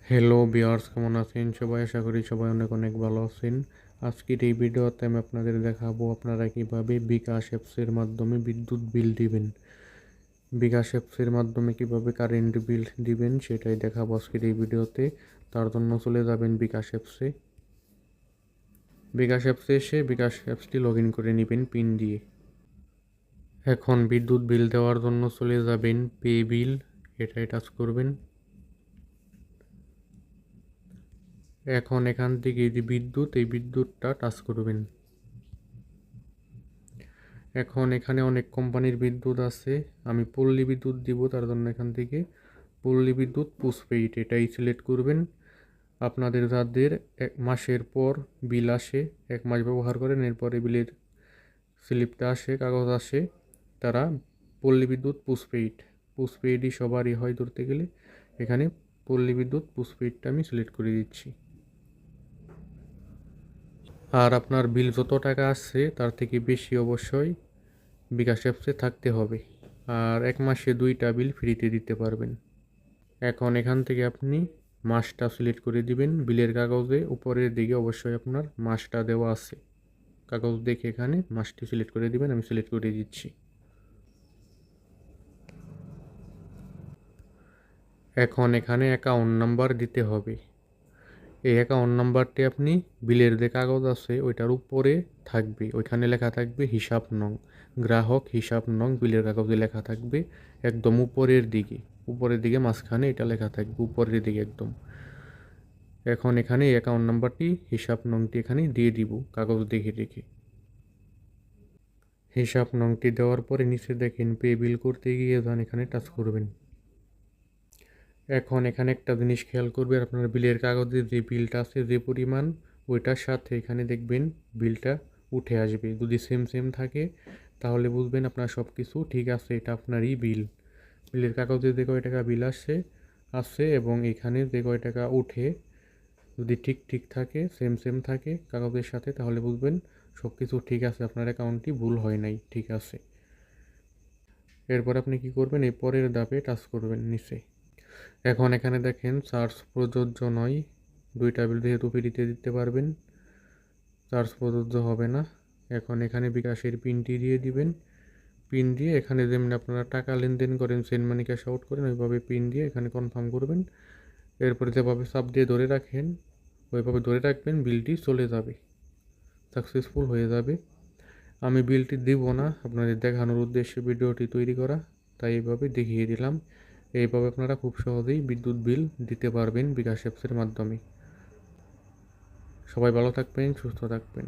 Hello viewers, কেমন আছেন সবাই? আশা করি সবাই অনেক অনেক ভালো আছেন। আজকের এই ভিডিওতে আমি আপনাদের দেখাবো আপনারা কিভাবে বিকাশ অ্যাপসের মাধ্যমে বিদ্যুৎ বিল দিবেন। বিকাশ অ্যাপসের মাধ্যমে কিভাবে কারেন্ট বিল দিবেন সেটাই দেখাবো আজকের এই ভিডিওতে। তার জন্য চলে যাবেন বিকাশ অ্যাপসে। বিকাশ অ্যাপসে এসে বিকাশ অ্যাপসটি লগ ইন করে নেবেন পিন দিয়ে। এখন বিদ্যুৎ বিল দেওয়ার জন্য চলে যাবেন পে বিল, এটাই টাচ করবেন। এখন এখান থেকে এই যে বিদ্যুৎ, এই বিদ্যুৎটা টাচ করবেন। এখন এখানে অনেক কোম্পানির বিদ্যুৎ আছে, আমি পল্লী বিদ্যুৎ দিব, তার জন্য এখান থেকে পল্লী বিদ্যুৎ পোস্টপেইড এটাই সিলেক্ট করবেন। আপনাদের যাদের এক মাসের পর বিল আসে, এক মাস ব্যবহার করেন, এরপরে বিলের স্লিপটা আসে, কাগজ আসে, তারা পল্লী বিদ্যুৎ পোস্টপেইডই সবারই হয় ধরতে গেলে। এখানে পল্লী বিদ্যুৎ পোস্টপেইডটা আমি সিলেক্ট করে দিচ্ছি। আর আপনার বিল যত টাকা আসছে তার থেকে বেশি অবশ্যই বিকাশ অ্যাপসে থাকতে হবে। আর এক মাসে 2টা বিল ফ্রিতে দিতে পারবেন। এখন এখান থেকে আপনি মাসটা সিলেক্ট করে দিবেন। বিলের কাগজে উপরের দিকে অবশ্যই আপনার মাসটা দেওয়া আছে, কাগজ দেখে এখানে মাসটি সিলেক্ট করে দিবেন। আমি সিলেক্ট করে দিচ্ছি। এখন এখানে অ্যাকাউন্ট নাম্বার দিতে হবে। এই অ্যাকাউন্ট নাম্বারটি আপনি বিলের যে কাগজ আছে ওইটার উপরে থাকবে, ওইখানে লেখা থাকবে হিসাব নং, গ্রাহক হিসাব নং বিলের কাগজে লেখা থাকবে একদম উপরের দিকে মাঝখানে এটা লেখা থাকবে উপরের দিকে একদম। এখন এখানে এই অ্যাকাউন্ট নাম্বারটি হিসাব নংটি এখানে দিয়ে দিব কাগজ দেখে দেখে। হিসাব নংটি দেওয়ার পরে নিচে দেখেন পে বিল করতে গিয়ে যান, এখানে টাচ করবেন। এখন এখানে একটা জিনিস খেয়াল করবেন, আপনার বিলের কাগজে যে বিলটা আছে যে পরিমাণ, ওইটার সাথে এখানে দেখবেন বিলটা উঠে আসবে। যদি সেম সেম থাকে তাহলে বুঝবেন আপনার সব কিছু ঠিক আছে, এটা আপনারই বিল। বিলের কাগজে যে কয় টাকা বিল আসে এবং এখানে যে কয় টাকা উঠে, যদি ঠিক ঠিক থাকে, সেম সেম থাকে কাগজের সাথে, তাহলে বুঝবেন সব কিছু ঠিক আছে, আপনার অ্যাকাউন্টটি ভুল হয় নাই, ঠিক আছে। এরপর আপনি কি করবেন, এই পরের ধাপে টাচ করবেন নিচে। এখন এখানে দেখেন চার্জ প্রযোজ্য নয়, 2টা বিল যেহেতু ফ্রিতে দিতে পারবেন, চার্জ প্রযোজ্য হবে না। এখন এখানে বিকাশের পিনটি দিয়ে দিবেন। পিন দিয়ে এখানে যেমনি আপনারা টাকা লেনদেন করেন, সেন্ড মানি ক্যাশ আউট করেন, ওইভাবে পিন দিয়ে এখানে কনফার্ম করবেন। এরপরে যেভাবে চাপ দিয়ে ধরে রাখেন ওইভাবে ধরে রাখবেন, বিলটি চলে যাবে, সাকসেসফুল হয়ে যাবে। আমি বিলটি দিব না, আপনাদের দেখানোর উদ্দেশ্যে ভিডিওটি তৈরি করা, তাই এইভাবে দেখিয়ে দিলাম। এইভাবে আপনারা খুব সহজেই বিদ্যুৎ বিল দিতে পারবেন বিকাশ অ্যাপসের মাধ্যমে। সবাই ভালো থাকবেন, সুস্থ থাকবেন।